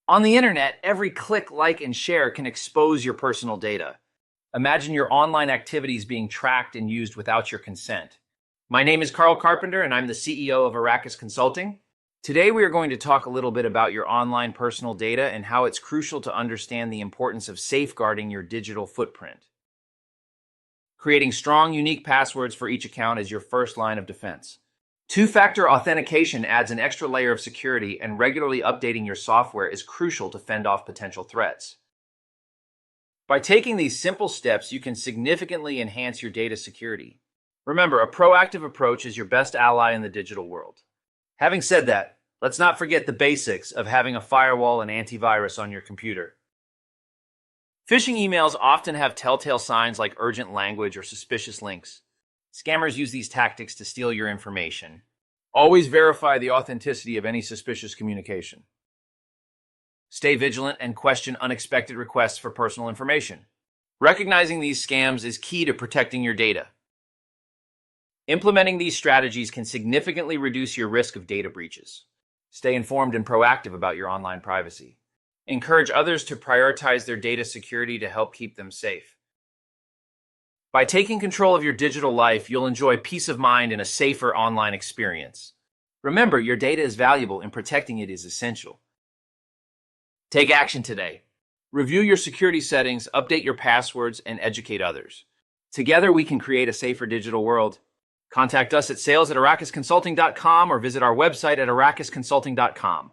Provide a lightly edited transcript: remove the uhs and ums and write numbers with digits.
On the internet, every click, like, and share can expose your personal data. Imagine your online activities being tracked and used without your consent. My name is Carl Carpenter, and I'm the CEO of Arrakis Consulting. Today, we are going to talk a little bit about your online personal data and how it's crucial to understand the importance of safeguarding your digital footprint. Creating strong, unique passwords for each account is your first line of defense. Two-factor authentication adds an extra layer of security, and regularly updating your software is crucial to fend off potential threats. By taking these simple steps, you can significantly enhance your data security. Remember, a proactive approach is your best ally in the digital world. Having said that, let's not forget the basics of having a firewall and antivirus on your computer. Phishing emails often have telltale signs like urgent language or suspicious links. Scammers use these tactics to steal your information. Always verify the authenticity of any suspicious communication. Stay vigilant and question unexpected requests for personal information. Recognizing these scams is key to protecting your data. Implementing these strategies can significantly reduce your risk of data breaches. Stay informed and proactive about your online privacy. Encourage others to prioritize their data security to help keep them safe. By taking control of your digital life, you'll enjoy peace of mind and a safer online experience. Remember, your data is valuable and protecting it is essential. Take action today. Review your security settings, update your passwords, and educate others. Together, we can create a safer digital world. Contact us at sales@arrakisconsulting.com or visit our website at arrakisconsulting.com.